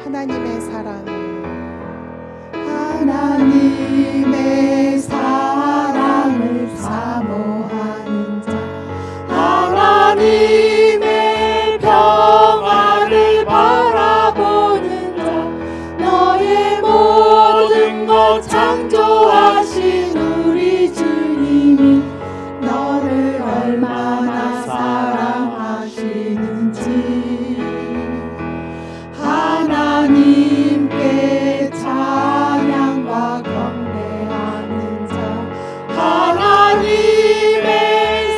하나님의 사랑을 하나님의 사랑을 사모하는 자 하나님의 평안을 바라보는 자 너의 모든 것 창조하신 우리 주님이 너를 얼마나 사랑하시는지 하나님께 찬양과 경배하는 자 하나님의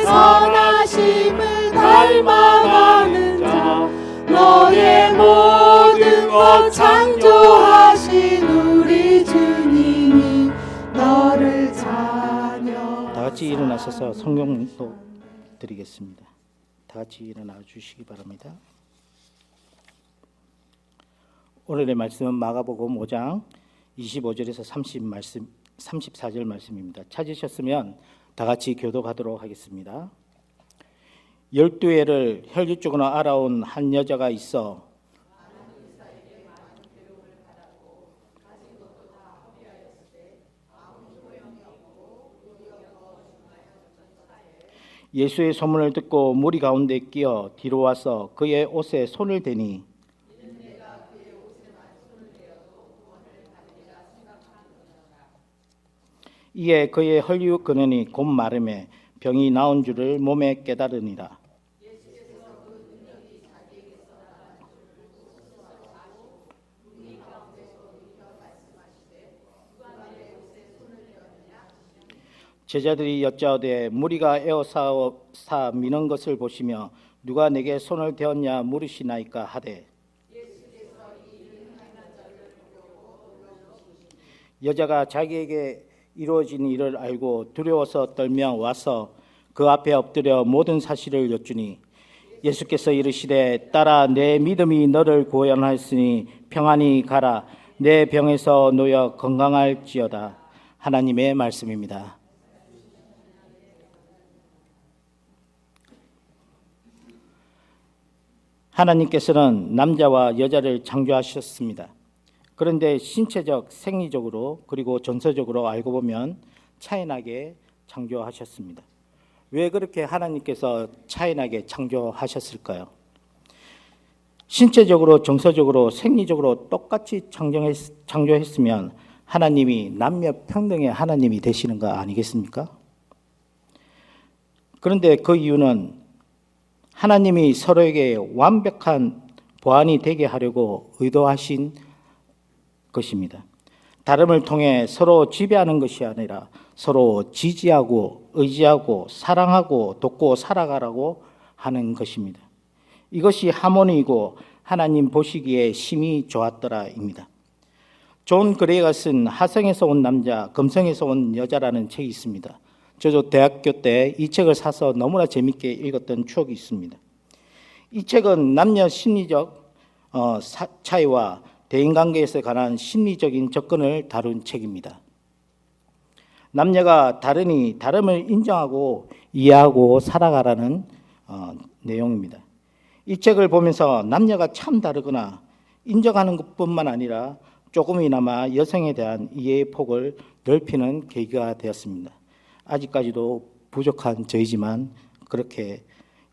선하심을 닮아가는 자 너의 모든 것 창조하신 우리 주님이 너를 찬양. 다 같이 일어나셔서 성경도 드리겠습니다. 다 같이 일어나 주시기 바랍니다. 오늘의 말씀은 마가복음 5장 25절에서 34절 말씀입니다. 찾으셨으면 다 같이 교독하도록 하겠습니다. 12회를 혈육적으로 알아온 한 여자가 있어 예수의 소문을 듣고 무리 가운데 끼어 뒤로 와서 그의 옷에 손을 대니 이에 그의 혈육 근원이 곧 마름에 병이 나온 줄을 몸에 깨달으니라. 제자들이 여짜오되 무리가 에워싸 미는 것을 보시며 누가 내게 손을 대었냐 물으시나이까 하되 여자가 자기에게 이루어진 일을 알고 두려워서 떨며 와서 그 앞에 엎드려 모든 사실을 여쭈니 예수께서 이르시되 딸아 내 믿음이 너를 구원하였으니 평안히 가라 내 병에서 놓여 건강할지어다. 하나님의 말씀입니다. 하나님께서는 남자와 여자를 창조하셨습니다. 그런데 신체적, 생리적으로 그리고 정서적으로 알고 보면 차이나게 창조하셨습니다. 왜 그렇게 하나님께서 차이나게 창조하셨을까요? 신체적으로, 정서적으로, 생리적으로 똑같이 창조했으면 하나님이 남녀 평등의 하나님이 되시는 거 아니겠습니까? 그런데 그 이유는 하나님이 서로에게 완벽한 보완이 되게 하려고 의도하신 것입니다. 다름을 통해 서로 지배하는 것이 아니라 서로 지지하고 의지하고 사랑하고 돕고 살아가라고 하는 것입니다. 이것이 하모니이고 하나님 보시기에 심히 좋았더라입니다. 존 그레이가 쓴 하성에서 온 남자, 금성에서 온 여자라는 책이 있습니다. 저도 대학교 때 이 책을 사서 너무나 재밌게 읽었던 추억이 있습니다. 이 책은 남녀 심리적 차이와 대인관계에서 관한 심리적인 접근을 다룬 책입니다. 남녀가 다르니 다름을 인정하고 이해하고 살아가라는 내용입니다. 이 책을 보면서 남녀가 참 다르구나 인정하는 것뿐만 아니라 조금이나마 여성에 대한 이해의 폭을 넓히는 계기가 되었습니다. 아직까지도 부족한 저희지만 그렇게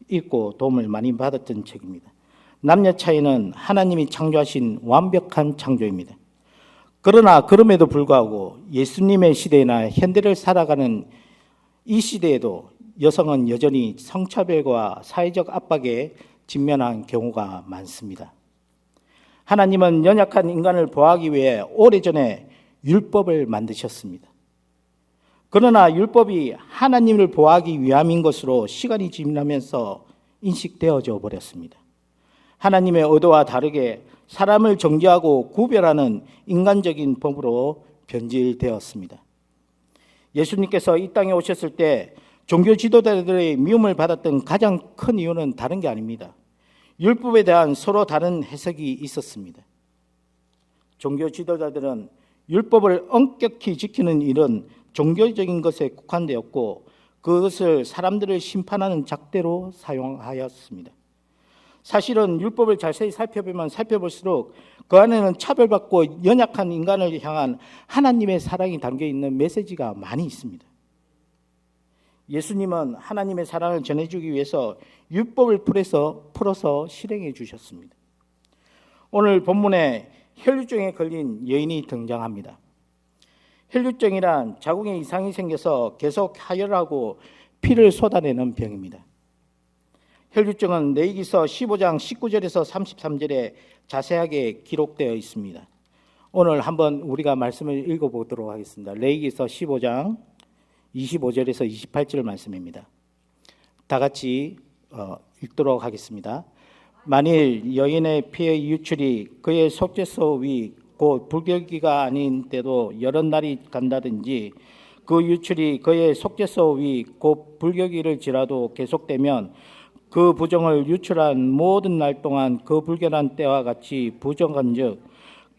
읽고 도움을 많이 받았던 책입니다. 남녀 차이는 하나님이 창조하신 완벽한 창조입니다. 그러나 그럼에도 불구하고 예수님의 시대나 현대를 살아가는 이 시대에도 여성은 여전히 성차별과 사회적 압박에 직면한 경우가 많습니다. 하나님은 연약한 인간을 보호하기 위해 오래전에 율법을 만드셨습니다. 그러나 율법이 하나님을 보호하기 위함인 것으로 시간이 지나면서 인식되어져 버렸습니다. 하나님의 의도와 다르게 사람을 정죄하고 구별하는 인간적인 법으로 변질되었습니다. 예수님께서 이 땅에 오셨을 때 종교 지도자들의 미움을 받았던 가장 큰 이유는 다른 게 아닙니다. 율법에 대한 서로 다른 해석이 있었습니다. 종교 지도자들은 율법을 엄격히 지키는 일은 종교적인 것에 국한되었고 그것을 사람들을 심판하는 잣대로 사용하였습니다. 사실은 율법을 자세히 살펴보면 살펴볼수록 그 안에는 차별받고 연약한 인간을 향한 하나님의 사랑이 담겨있는 메시지가 많이 있습니다. 예수님은 하나님의 사랑을 전해주기 위해서 율법을 풀어서 실행해 주셨습니다. 오늘 본문에 혈류증에 걸린 여인이 등장합니다. 혈류증이란 자궁에 이상이 생겨서 계속 하혈하고 피를 쏟아내는 병입니다. 혈류증은 레위기서 15장 19절에서 33절에 자세하게 기록되어 있습니다. 오늘 한번 우리가 말씀을 읽어보도록 하겠습니다. 레위기서 15장 25절에서 28절 말씀입니다. 다 같이 읽도록 하겠습니다. 만일 여인의 피의 유출이 그의 속죄소 위 곧 불결기가 아닌 때도 여러 날이 간다든지 그 유출이 그의 속죄소 위 곧 불결기를 지라도 계속되면 그 부정을 유출한 모든 날 동안 그 불결한 때와 같이 부정한즉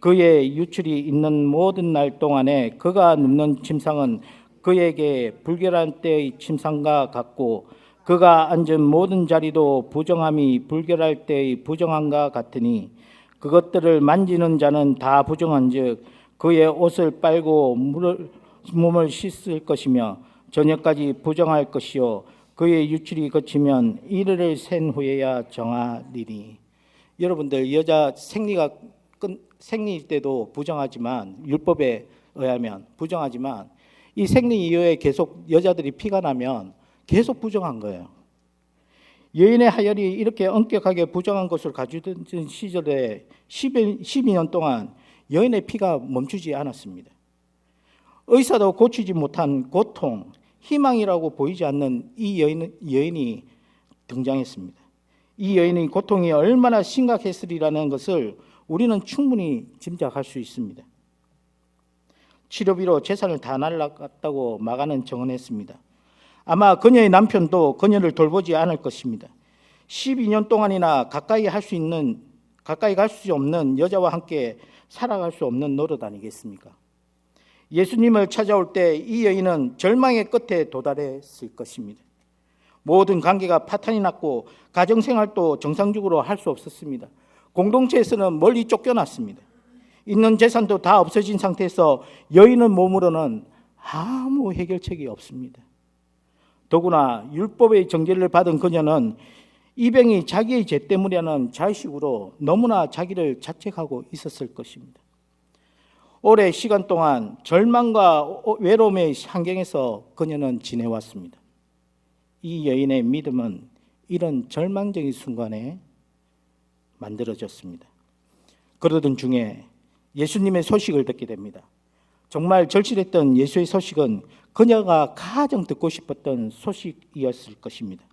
그의 유출이 있는 모든 날 동안에 그가 눕는 침상은 그에게 불결한 때의 침상과 같고 그가 앉은 모든 자리도 부정함이 불결할 때의 부정함과 같으니 그것들을 만지는 자는 다 부정한즉 그의 옷을 빨고 몸을 씻을 것이며 저녁까지 부정할 것이요 그의 유출이 거치면 이르를 센 후에야 정하리니. 여러분들 여자 생리일 때도 부정하지만 율법에 의하면 부정하지만 이 생리 이후에 계속 여자들이 피가 나면 계속 부정한 거예요. 여인의 하혈이 이렇게 엄격하게 부정한 것을 가지던 시절에 12년 동안 여인의 피가 멈추지 않았습니다. 의사도 고치지 못한 고통, 희망이라고 보이지 않는 이 여인이 등장했습니다. 이 여인의 고통이 얼마나 심각했으리라는 것을 우리는 충분히 짐작할 수 있습니다. 치료비로 재산을 다 날라갔다고 마가는 증언했습니다. 아마 그녀의 남편도 그녀를 돌보지 않을 것입니다. 12년 동안이나 가까이 갈 수 없는 여자와 함께 살아갈 수 없는 노릇 아니겠습니까? 예수님을 찾아올 때 이 여인은 절망의 끝에 도달했을 것입니다. 모든 관계가 파탄이 났고 가정생활도 정상적으로 할 수 없었습니다. 공동체에서는 멀리 쫓겨났습니다. 있는 재산도 다 없어진 상태에서 여인의 몸으로는 아무 해결책이 없습니다. 더구나 율법의 정죄를 받은 그녀는 이 병이 자기의 죄 때문이라는 자의식으로 너무나 자기를 자책하고 있었을 것입니다. 오랜 시간 동안 절망과 외로움의 환경에서 그녀는 지내왔습니다. 이 여인의 믿음은 이런 절망적인 순간에 만들어졌습니다. 그러던 중에 예수님의 소식을 듣게 됩니다. 정말 절실했던 예수의 소식은 그녀가 가장 듣고 싶었던 소식이었을 것입니다.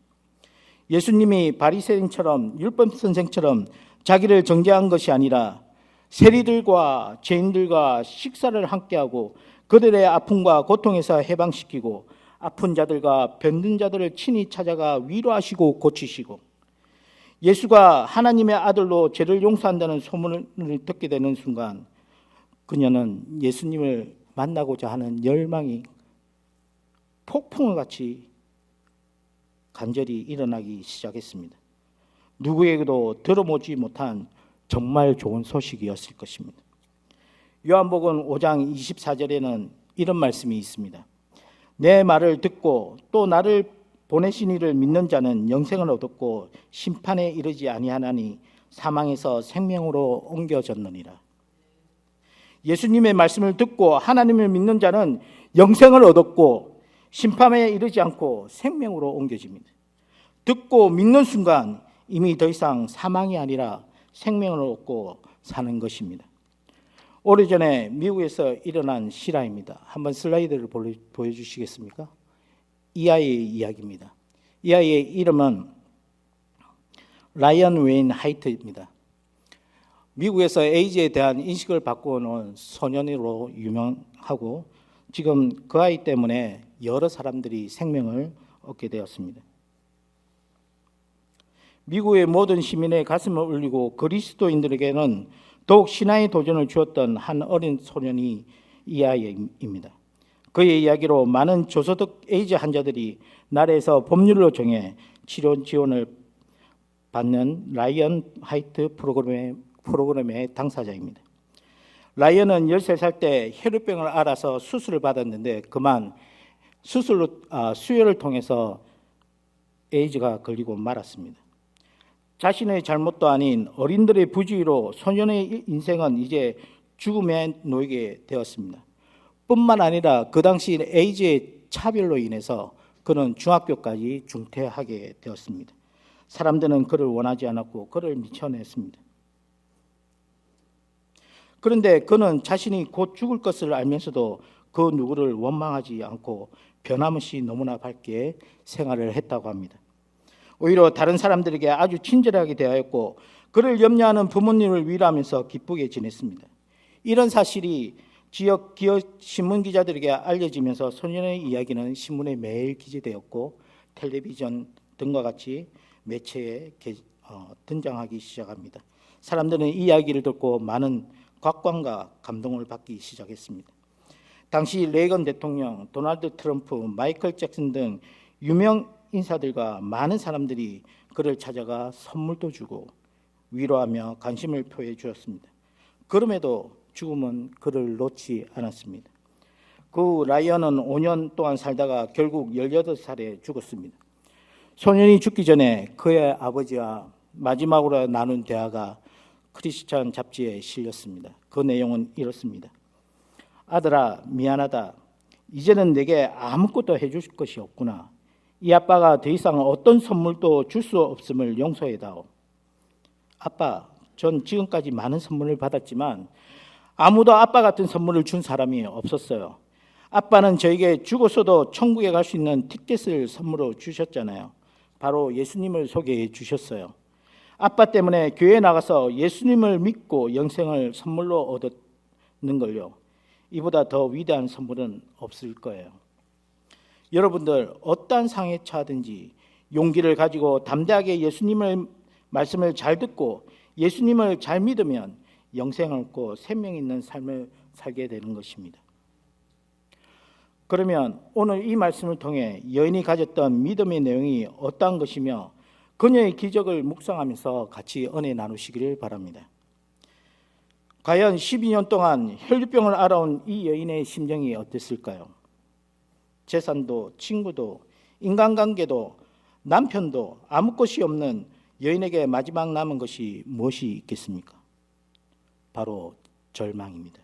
예수님이 바리새인처럼 율법 선생처럼 자기를 정죄한 것이 아니라 세리들과 죄인들과 식사를 함께하고 그들의 아픔과 고통에서 해방시키고 아픈 자들과 병든 자들을 친히 찾아가 위로하시고 고치시고 예수가 하나님의 아들로 죄를 용서한다는 소문을 듣게 되는 순간 그녀는 예수님을 만나고자 하는 열망이 폭풍을 같이 간절히 일어나기 시작했습니다. 누구에게도 들어보지 못한 정말 좋은 소식이었을 것입니다. 요한복음 5장 24절에는 이런 말씀이 있습니다. 내 말을 듣고 또 나를 보내신 이를 믿는 자는 영생을 얻었고 심판에 이르지 아니하나니 사망에서 생명으로 옮겨졌느니라. 예수님의 말씀을 듣고 하나님을 믿는 자는 영생을 얻었고 심판에 이르지 않고 생명으로 옮겨집니다. 듣고 믿는 순간 이미 더 이상 사망이 아니라 생명을 얻고 사는 것입니다. 오래전에 미국에서 일어난 실화입니다. 한번 슬라이드를 보여주시겠습니까? 이 아이의 이야기입니다. 이 아이의 이름은 라이언 웨인 하이트입니다. 미국에서 에이즈에 대한 인식을 바꾸는 소년으로 유명하고 지금 그 아이 때문에 여러 사람들이 생명을 얻게 되었습니다. 미국의 모든 시민의 가슴을 울리고 그리스도인들에게는 더욱 신앙의 도전을 주었던 한 어린 소년이 이 아이입니다. 그의 이야기로 많은 저소득 에이즈 환자들이 나라에서 법률로 정해 치료 지원을 받는 라이언 화이트 프로그램의 당사자입니다. 라이언은 13살 때 혈류병을 앓아서 수술을 받았는데 그만 수혈을 통해서 에이즈가 걸리고 말았습니다. 자신의 잘못도 아닌 어린들의 부주의로 소년의 인생은 이제 죽음에 놓이게 되었습니다. 뿐만 아니라 그 당시 에이즈의 차별로 인해서 그는 중학교까지 중퇴하게 되었습니다. 사람들은 그를 원하지 않았고 그를 미쳐냈습니다. 그런데 그는 자신이 곧 죽을 것을 알면서도 그 누구를 원망하지 않고 변함없이 너무나 밝게 생활을 했다고 합니다. 오히려 다른 사람들에게 아주 친절하게 대하였고 그를 염려하는 부모님을 위로하면서 기쁘게 지냈습니다. 이런 사실이 지역 신문 기자들에게 알려지면서 소년의 이야기는 신문에 매일 기재되었고 텔레비전 등과 같이 매체에 등장하기 시작합니다. 사람들은 이 이야기를 듣고 많은 곽광과 감동을 받기 시작했습니다. 당시 레이건 대통령, 도널드 트럼프, 마이클 잭슨 등 유명 인사들과 많은 사람들이 그를 찾아가 선물도 주고 위로하며 관심을 표해 주었습니다. 그럼에도 죽음은 그를 놓지 않았습니다. 그 라이언은 5년 동안 살다가 결국 18살에 죽었습니다. 소년이 죽기 전에 그의 아버지와 마지막으로 나눈 대화가 크리스찬 잡지에 실렸습니다. 그 내용은 이렇습니다. 아들아, 미안하다. 이제는 내게 아무것도 해줄 것이 없구나. 이 아빠가 더 이상 어떤 선물도 줄 수 없음을 용서해다오. 아빠, 전 지금까지 많은 선물을 받았지만 아무도 아빠 같은 선물을 준 사람이 없었어요. 아빠는 저에게 죽었어도 천국에 갈 수 있는 티켓을 선물로 주셨잖아요. 바로 예수님을 소개해 주셨어요. 아빠 때문에 교회에 나가서 예수님을 믿고 영생을 선물로 얻는 걸요. 이보다 더 위대한 선물은 없을 거예요. 여러분들 어떠한 상황에 처하든지 용기를 가지고 담대하게 예수님의 말씀을 잘 듣고 예수님을 잘 믿으면 영생을 얻고 생명 있는 삶을 살게 되는 것입니다. 그러면 오늘 이 말씀을 통해 여인이 가졌던 믿음의 내용이 어떠한 것이며 그녀의 기적을 묵상하면서 같이 은혜 나누시기를 바랍니다. 과연 12년 동안 혈류병을 앓아온 이 여인의 심정이 어땠을까요? 재산도 친구도 인간관계도 남편도 아무 것이 없는 여인에게 마지막 남은 것이 무엇이 있겠습니까? 바로 절망입니다.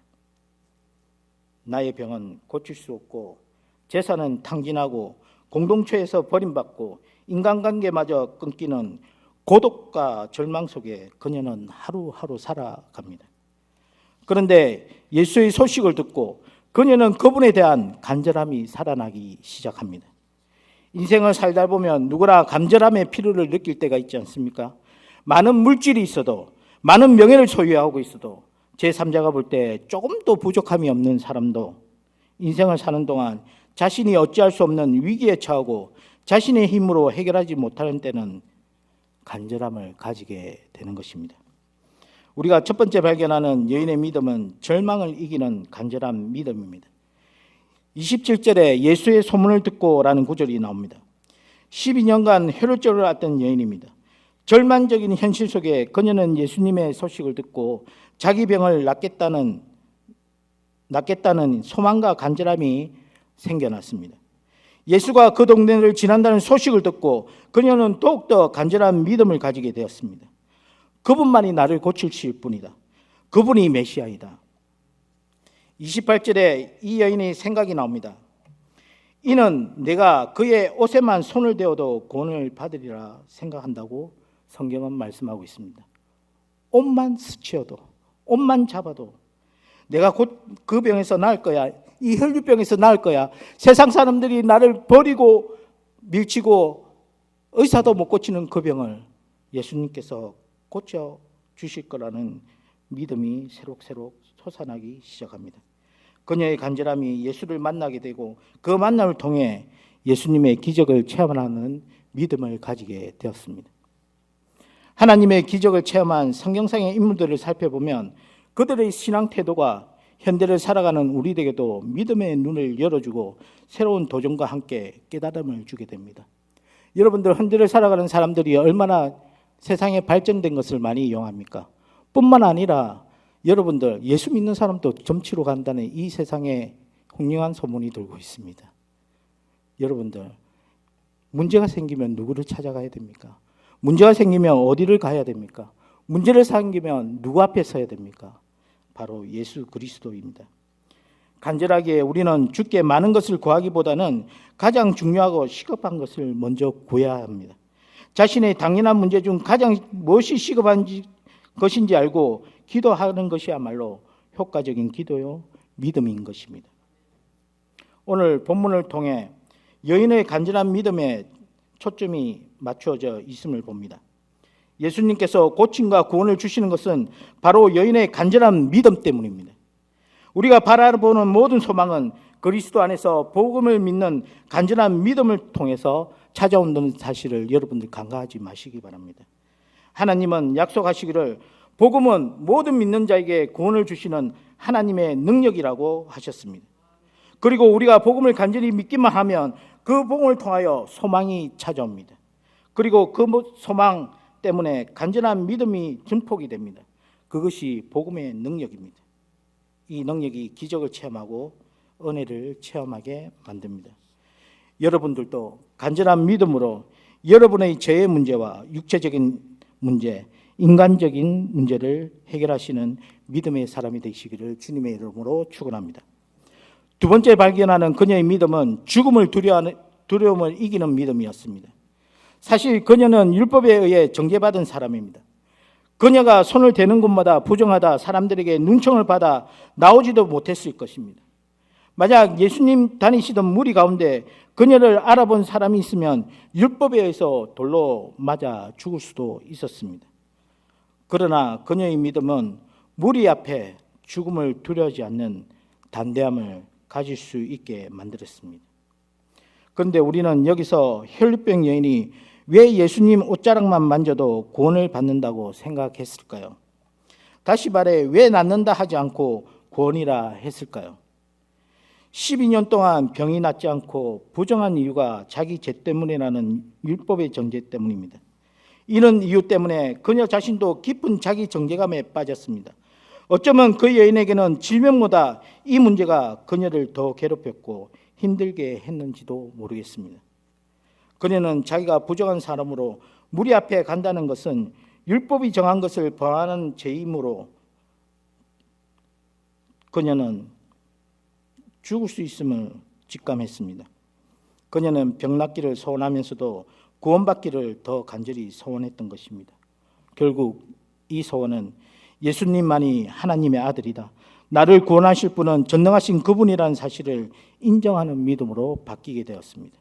나의 병은 고칠 수 없고 재산은 탕진하고 공동체에서 버림받고 인간관계마저 끊기는 고독과 절망 속에 그녀는 하루하루 살아갑니다. 그런데 예수의 소식을 듣고 그녀는 그분에 대한 간절함이 살아나기 시작합니다. 인생을 살다 보면 누구나 간절함의 필요를 느낄 때가 있지 않습니까? 많은 물질이 있어도 많은 명예를 소유하고 있어도 제3자가 볼 때 조금도 부족함이 없는 사람도 인생을 사는 동안 자신이 어찌할 수 없는 위기에 처하고 자신의 힘으로 해결하지 못하는 때는 간절함을 가지게 되는 것입니다. 우리가 첫 번째 발견하는 여인의 믿음은 절망을 이기는 간절한 믿음입니다. 27절에 예수의 소문을 듣고라는 구절이 나옵니다. 12년간 혈루증을 앓던 여인입니다. 절망적인 현실 속에 그녀는 예수님의 소식을 듣고 자기 병을 낫겠다는 소망과 간절함이 생겨났습니다. 예수가 그 동네를 지난다는 소식을 듣고 그녀는 더욱더 간절한 믿음을 가지게 되었습니다. 그분만이 나를 고치실 분이다. 그분이 메시아이다. 28절에 이 여인의 생각이 나옵니다. 이는 내가 그의 옷에만 손을 대어도 구원을 받으리라 생각한다고 성경은 말씀하고 있습니다. 옷만 스치어도, 옷만 잡아도 내가 곧 그 병에서 나을 거야. 이 혈류병에서 나을 거야. 세상 사람들이 나를 버리고 밀치고 의사도 못 고치는 그 병을 예수님께서 고쳐 주실 거라는 믿음이 새록새록 솟아나기 시작합니다. 그녀의 간절함이 예수를 만나게 되고 그 만남을 통해 예수님의 기적을 체험하는 믿음을 가지게 되었습니다. 하나님의 기적을 체험한 성경상의 인물들을 살펴보면 그들의 신앙 태도가 현대를 살아가는 우리에게도 믿음의 눈을 열어주고 새로운 도전과 함께 깨달음을 주게 됩니다. 여러분들 현대를 살아가는 사람들이 얼마나 세상에 발전된 것을 많이 이용합니까? 뿐만 아니라 여러분들 예수 믿는 사람도 점치러 간다는 이 세상에 훌륭한 소문이 돌고 있습니다. 여러분들 문제가 생기면 누구를 찾아가야 됩니까? 문제가 생기면 어디를 가야 됩니까? 문제를 생기면 누구 앞에 서야 됩니까? 바로 예수 그리스도입니다. 간절하게 우리는 주께 많은 것을 구하기보다는 가장 중요하고 시급한 것을 먼저 구해야 합니다. 자신의 당연한 문제 중 가장 무엇이 시급한 것인지 알고 기도하는 것이야말로 효과적인 기도요 믿음인 것입니다. 오늘 본문을 통해 여인의 간절한 믿음에 초점이 맞추어져 있음을 봅니다. 예수님께서 고침과 구원을 주시는 것은 바로 여인의 간절한 믿음 때문입니다. 우리가 바라보는 모든 소망은 그리스도 안에서 복음을 믿는 간절한 믿음을 통해서 찾아온다는 사실을 여러분들 간과하지 마시기 바랍니다. 하나님은 약속하시기를 복음은 모든 믿는 자에게 구원을 주시는 하나님의 능력이라고 하셨습니다. 그리고 우리가 복음을 간절히 믿기만 하면 그 복음을 통하여 소망이 찾아옵니다. 그리고 그 소망 때문에 간절한 믿음이 증폭이 됩니다. 그것이 복음의 능력입니다. 이 능력이 기적을 체험하고 은혜를 체험하게 만듭니다. 여러분들도 간절한 믿음으로 여러분의 죄의 문제와 육체적인 문제, 인간적인 문제를 해결하시는 믿음의 사람이 되시기를 주님의 이름으로 축원합니다. 두 번째 발견하는 그녀의 믿음은 죽음을 두려움을 이기는 믿음이었습니다. 사실 그녀는 율법에 의해 정죄받은 사람입니다. 그녀가 손을 대는 곳마다 부정하다 사람들에게 눈총을 받아 나오지도 못했을 것입니다. 만약 예수님 다니시던 무리 가운데 그녀를 알아본 사람이 있으면 율법에 의해서 돌로 맞아 죽을 수도 있었습니다. 그러나 그녀의 믿음은 무리 앞에 죽음을 두려워하지 않는 담대함을 가질 수 있게 만들었습니다. 그런데 우리는 여기서 혈루병 여인이 왜 예수님 옷자락만 만져도 구원을 받는다고 생각했을까요? 다시 말해 왜 낫는다 하지 않고 구원이라 했을까요? 12년 동안 병이 낫지 않고 부정한 이유가 자기 죄 때문이라는 율법의 정죄 때문입니다. 이런 이유 때문에 그녀 자신도 깊은 자기 정죄감에 빠졌습니다. 어쩌면 그 여인에게는 질병보다 이 문제가 그녀를 더 괴롭혔고 힘들게 했는지도 모르겠습니다. 그녀는 자기가 부정한 사람으로 무리 앞에 간다는 것은 율법이 정한 것을 범하는 죄이므로 그녀는 죽을 수 있음을 직감했습니다. 그녀는 병 낫기를 소원하면서도 구원받기를 더 간절히 소원했던 것입니다. 결국 이 소원은 예수님만이 하나님의 아들이다, 나를 구원하실 분은 전능하신 그분이라는 사실을 인정하는 믿음으로 바뀌게 되었습니다.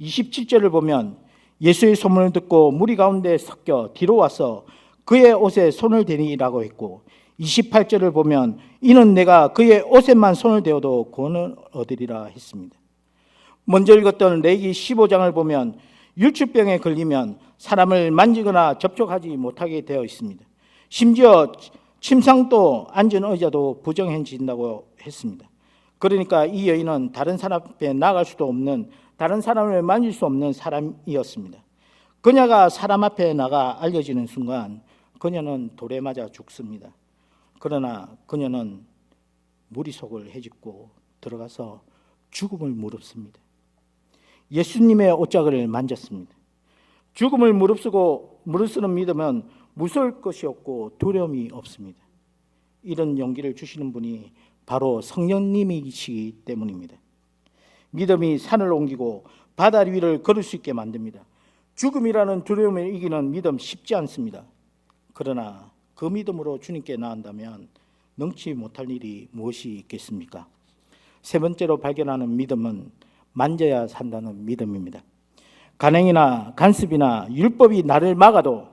27절을 보면 예수의 소문을 듣고 무리 가운데 섞여 뒤로 와서 그의 옷에 손을 대니라고 했고, 28절을 보면 이는 내가 그의 옷에만 손을 대어도 구원을 얻으리라 했습니다. 먼저 읽었던 레위기 15장을 보면 율출병에 걸리면 사람을 만지거나 접촉하지 못하게 되어 있습니다. 심지어 침상도 앉은 의자도 부정해진다고 했습니다. 그러니까 이 여인은 다른 사람 앞에 나갈 수도 없는, 다른 사람을 만질 수 없는 사람이었습니다. 그녀가 사람 앞에 나가 알려지는 순간 그녀는 돌에 맞아 죽습니다. 그러나 그녀는 무리 속을 헤집고 들어가서 죽음을 무릅씁니다. 예수님의 옷자락을 만졌습니다. 죽음을 무릅쓰는 믿음은 무서울 것이 없고 두려움이 없습니다. 이런 용기를 주시는 분이 바로 성령님이시기 때문입니다. 믿음이 산을 옮기고 바다 위를 걸을 수 있게 만듭니다. 죽음이라는 두려움을 이기는 믿음 쉽지 않습니다. 그러나 그 믿음으로 주님께 나간다면 능치 못할 일이 무엇이 있겠습니까? 세 번째로 발견하는 믿음은 만져야 산다는 믿음입니다. 간행이나 간습이나 율법이 나를 막아도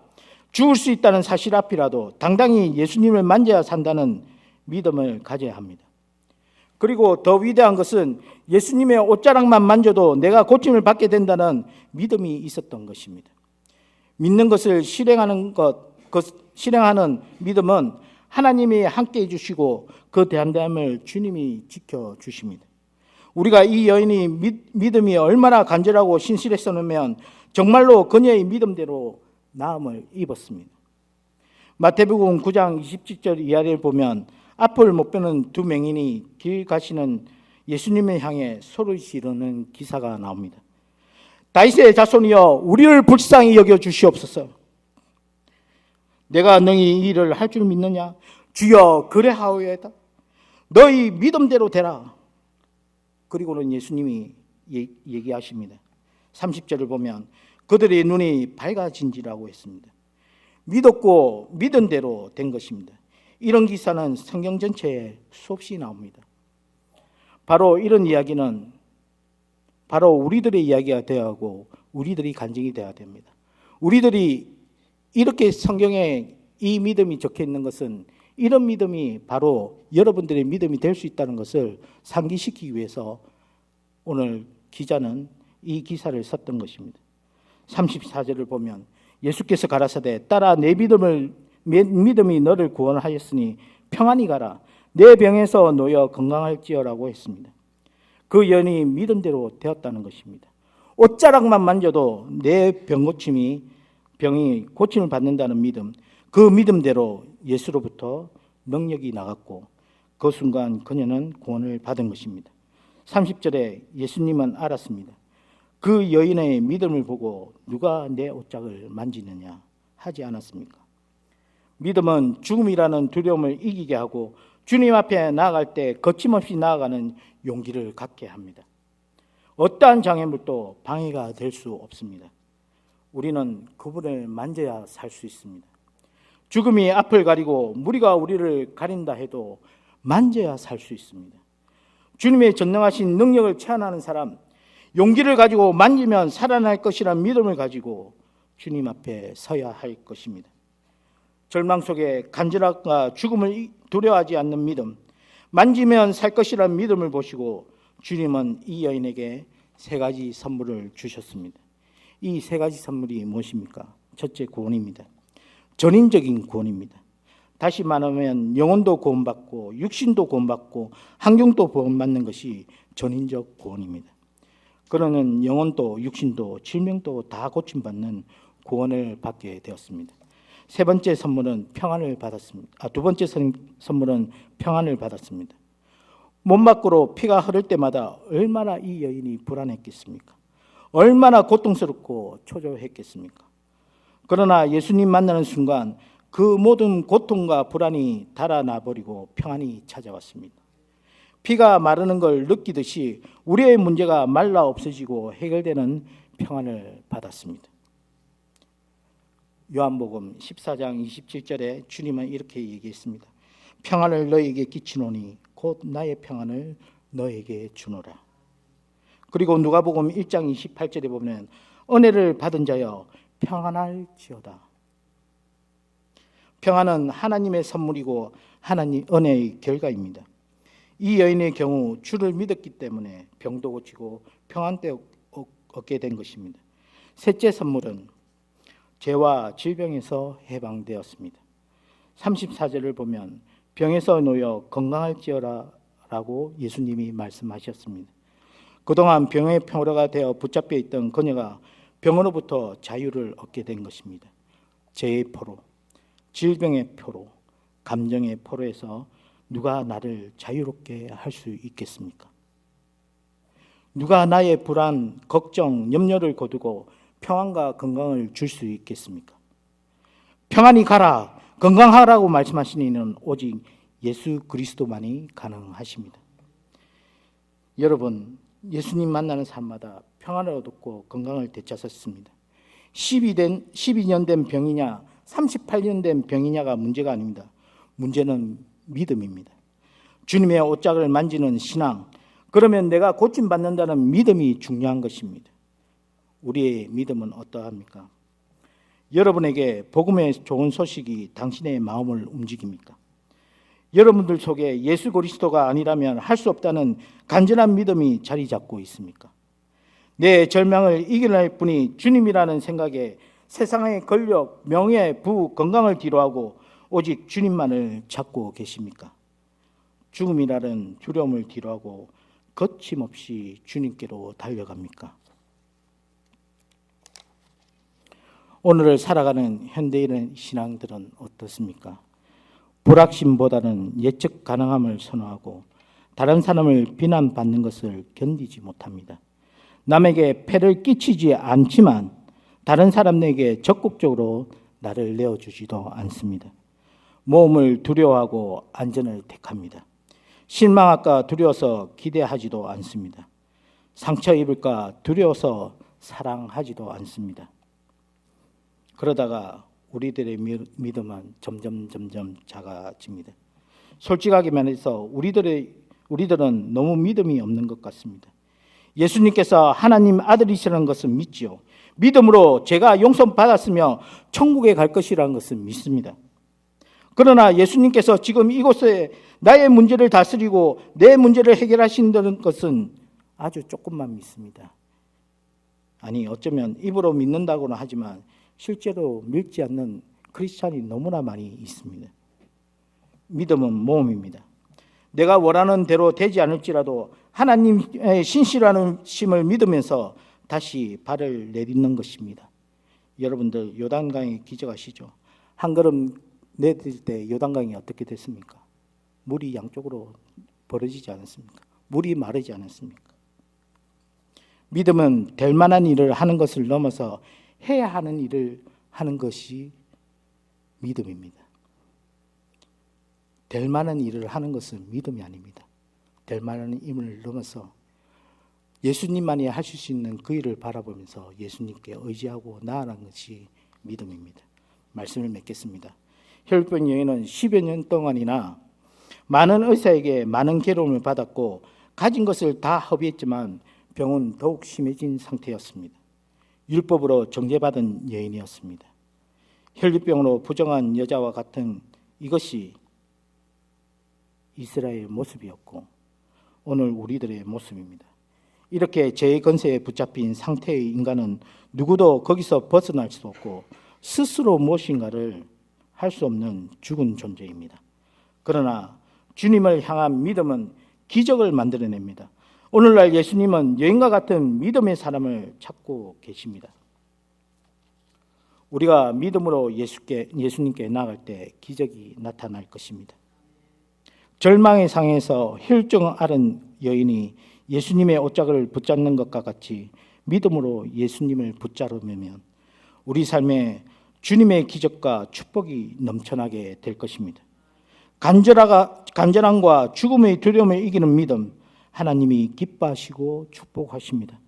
죽을 수 있다는 사실 앞이라도 당당히 예수님을 만져야 산다는 믿음을 가져야 합니다. 그리고 더 위대한 것은 예수님의 옷자락만 만져도 내가 고침을 받게 된다는 믿음이 있었던 것입니다. 믿는 것을 실행하는 믿음은 하나님이 함께 해주시고 그 담대함을 주님이 지켜주십니다. 우리가 이 여인이 믿음이 얼마나 간절하고 신실했었으면 정말로 그녀의 믿음대로 나음을 입었습니다. 마태복음 9장 27절 이하를 보면 앞을 못 보는 두 맹인이 길 가시는 예수님을 향해 소리 지르는 기사가 나옵니다. 다윗의 자손이여 우리를 불쌍히 여겨 주시옵소서. 내가 너희 이 일을 할 줄 믿느냐? 주여 그래하오이다. 너희 믿음대로 되라. 그리고는 예수님이 얘기하십니다. 30절을 보면 그들의 눈이 밝아진지라고 했습니다. 믿었고 믿은 대로 된 것입니다. 이런 기사는 성경 전체에 수없이 나옵니다. 바로 이런 이야기는 바로 우리들의 이야기가 되어야 하고 우리들이 간증이 되어야 됩니다. 우리들이 이렇게 성경에 이 믿음이 적혀 있는 것은 이런 믿음이 바로 여러분들의 믿음이 될 수 있다는 것을 상기시키기 위해서 오늘 기자는 이 기사를 썼던 것입니다. 34절을 보면 예수께서 가라사대 따라 내 믿음이 너를 구원하였으니 평안히 가라. 내 병에서 놓여 건강할지어라고 했습니다. 그 여인이 믿음대로 되었다는 것입니다. 옷자락만 만져도 내 병이 고침을 받는다는 믿음, 그 믿음대로 예수로부터 능력이 나갔고 그 순간 그녀는 구원을 받은 것입니다. 30절에 예수님은 알았습니다. 그 여인의 믿음을 보고 누가 내 옷장을 만지느냐 하지 않았습니까? 믿음은 죽음이라는 두려움을 이기게 하고 주님 앞에 나아갈 때 거침없이 나아가는 용기를 갖게 합니다. 어떠한 장애물도 방해가 될 수 없습니다. 우리는 그분을 만져야 살 수 있습니다. 죽음이 앞을 가리고 무리가 우리를 가린다 해도 만져야 살 수 있습니다. 주님의 전능하신 능력을 체험하는 사람, 용기를 가지고 만지면 살아날 것이라는 믿음을 가지고 주님 앞에 서야 할 것입니다. 절망 속에 간절함과 죽음을 두려워하지 않는 믿음, 만지면 살 것이라는 믿음을 보시고 주님은 이 여인에게 3가지 선물을 주셨습니다. 이 3가지 선물이 무엇입니까? 첫째, 구원입니다. 전인적인 구원입니다. 다시 말하면 영혼도 구원받고 육신도 구원받고 환경도 구원받는 것이 전인적 구원입니다. 그러는 영혼도 육신도 질병도 다 고침받는 구원을 받게 되었습니다. 세 번째 선물은 평안을 받았습니다. 두 번째 선물은 평안을 받았습니다. 몸 밖으로 피가 흐를 때마다 얼마나 이 여인이 불안했겠습니까? 얼마나 고통스럽고 초조했겠습니까? 그러나 예수님 만나는 순간 그 모든 고통과 불안이 달아나 버리고 평안이 찾아왔습니다. 피가 마르는 걸 느끼듯이 우리의 문제가 말라 없어지고 해결되는 평안을 받았습니다. 요한복음 14장 27절에 주님은 이렇게 얘기했습니다. 평안을 너에게 끼치노니 곧 나의 평안을 너에게 주노라. 그리고 누가복음 1장 28절에 보면 은혜를 받은 자여 평안할지어다. 평안은 하나님의 선물이고 하나님 은혜의 결과입니다. 이 여인의 경우 주를 믿었기 때문에 병도 고치고 평안도 얻게 된 것입니다. 셋째 선물은 죄와 질병에서 해방되었습니다. 34절을 보면 병에서 놓여 건강할지어라 라고 예수님이 말씀하셨습니다. 그동안 병의 포로가 되어 붙잡혀 있던 그녀가 병으로부터 자유를 얻게 된 것입니다. 죄의 포로, 질병의 포로, 감정의 포로에서 누가 나를 자유롭게 할 수 있겠습니까? 누가 나의 불안, 걱정, 염려를 거두고 평안과 건강을 줄 수 있겠습니까? 평안히 가라, 건강하라고 말씀하시는 이는 오직 예수 그리스도만이 가능하십니다. 여러분, 예수님 만나는 삶마다 평안을 얻었고 건강을 되찾았습니다. 12년 된 병이냐 38년 된 병이냐가 문제가 아닙니다. 문제는 믿음입니다. 주님의 옷장을 만지는 신앙, 그러면 내가 고침받는다는 믿음이 중요한 것입니다. 우리의 믿음은 어떠합니까? 여러분에게 복음의 좋은 소식이 당신의 마음을 움직입니까? 여러분들 속에 예수 그리스도가 아니라면 할 수 없다는 간절한 믿음이 자리 잡고 있습니까? 내 절망을 이겨낼 분이 주님이라는 생각에 세상의 권력, 명예, 부, 건강을 뒤로하고 오직 주님만을 찾고 계십니까? 죽음이라는 두려움을 뒤로하고 거침없이 주님께로 달려갑니까? 오늘을 살아가는 현대인의 신앙들은 어떻습니까? 불확신보다는 예측 가능함을 선호하고 다른 사람을 비난받는 것을 견디지 못합니다. 남에게 폐를 끼치지 않지만 다른 사람에게 적극적으로 나를 내어주지도 않습니다. 모험을 두려워하고 안전을 택합니다. 실망할까 두려워서 기대하지도 않습니다. 상처 입을까 두려워서 사랑하지도 않습니다. 그러다가 우리들의 믿음은 점점 작아집니다. 솔직하게 말해서 우리들은 너무 믿음이 없는 것 같습니다. 예수님께서 하나님 아들이시라는 것은 믿지요. 믿음으로 제가 용서받았으며 천국에 갈 것이라는 것은 믿습니다. 그러나 예수님께서 지금 이곳에 나의 문제를 다스리고 내 문제를 해결하신다는 것은 아주 조금만 믿습니다. 아니, 어쩌면 입으로 믿는다고는 하지만 실제로 믿지 않는 크리스찬이 너무나 많이 있습니다. 믿음은 모험입니다. 내가 원하는 대로 되지 않을지라도 하나님의 신실하심을 믿으면서 다시 발을 내딛는 것입니다. 여러분들 요단강에 기적하시죠? 한 걸음 내딛을 때 요단강이 어떻게 됐습니까? 물이 양쪽으로 벌어지지 않았습니까? 물이 마르지 않았습니까? 믿음은 될 만한 일을 하는 것을 넘어서 해야 하는 일을 하는 것이 믿음입니다. 될 만한 일을 하는 것은 믿음이 아닙니다. 될 만한 힘을 넘어서 예수님만이 하실 수 있는 그 일을 바라보면서 예수님께 의지하고 나아가는 것이 믿음입니다. 말씀을 맺겠습니다. 혈병 여인은 10여 년 동안이나 많은 의사에게 많은 괴로움을 받았고 가진 것을 다 허비했지만 병은 더욱 심해진 상태였습니다. 율법으로 정죄받은 여인이었습니다. 혈류병으로 부정한 여자와 같은 이것이 이스라엘의 모습이었고 오늘 우리들의 모습입니다. 이렇게 죄의 건세에 붙잡힌 상태의 인간은 누구도 거기서 벗어날 수 없고 스스로 무엇인가를 할 수 없는 죽은 존재입니다. 그러나 주님을 향한 믿음은 기적을 만들어냅니다. 오늘날 예수님은 여인과 같은 믿음의 사람을 찾고 계십니다. 우리가 믿음으로 예수님께 나아갈 때 기적이 나타날 것입니다. 절망의 상에서 혈증 앓은 여인이 예수님의 옷자락을 붙잡는 것과 같이 믿음으로 예수님을 붙잡으면 우리 삶에 주님의 기적과 축복이 넘쳐나게 될 것입니다. 간절함과 죽음의 두려움을 이기는 믿음, 하나님이 기뻐하시고 축복하십니다.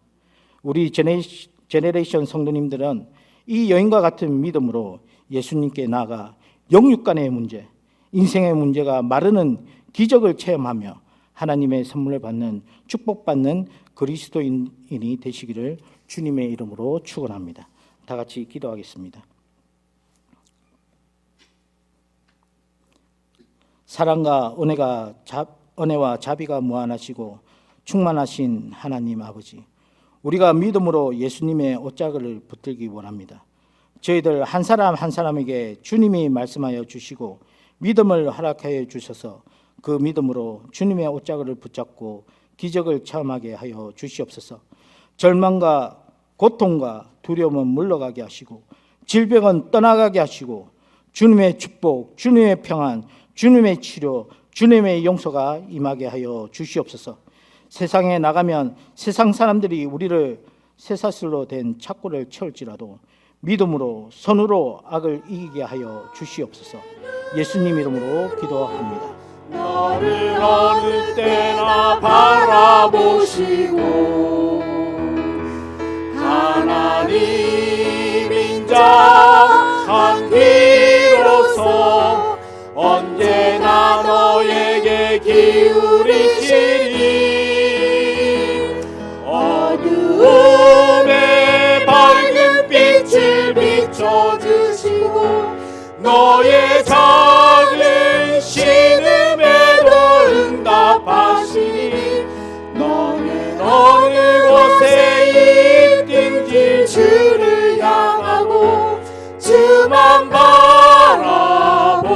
우리 제네레이션 성도님들은 이 여인과 같은 믿음으로 예수님께 나아가 영육간의 문제, 인생의 문제가 마르는 기적을 체험하며 하나님의 선물을 받는 축복받는 그리스도인이 되시기를 주님의 이름으로 축원합니다. 다 같이 기도하겠습니다. 사랑과 은혜와 자비가 무한하시고 충만하신 하나님 아버지, 우리가 믿음으로 예수님의 옷자락을 붙들기 원합니다. 저희들 한 사람 한 사람에게 주님이 말씀하여 주시고 믿음을 허락하여 주셔서 그 믿음으로 주님의 옷자락을 붙잡고 기적을 체험하게 하여 주시옵소서. 절망과 고통과 두려움은 물러가게 하시고 질병은 떠나가게 하시고 주님의 축복, 주님의 평안, 주님의 치료, 주님의 용서가 임하게 하여 주시옵소서. 세상에 나가면 세상 사람들이 우리를 쇠사슬로 된 착고를 채울지라도 믿음으로 선으로 악을 이기게 하여 주시옵소서. 예수님 이름으로 기도합니다. 너를 어느 때나 바라보시고 하나님인 자 한 귀로서 언제나 너에게 기울이시니 어두움에 밝은 빛을 비춰주시고 너의 작은 신음에도 응답하시니 너는 어느 곳에 있든지 주를 향하고 주만 바라보.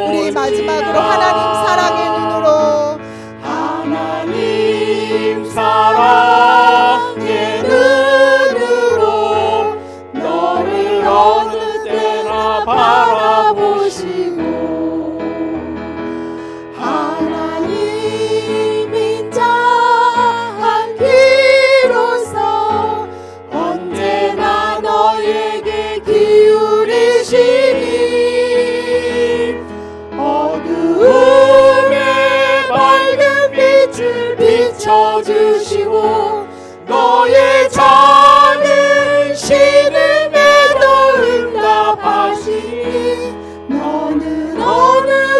우리 마지막으로 하나님 사랑의 눈으로 하나님 사랑의 눈으로 너를 너는 어느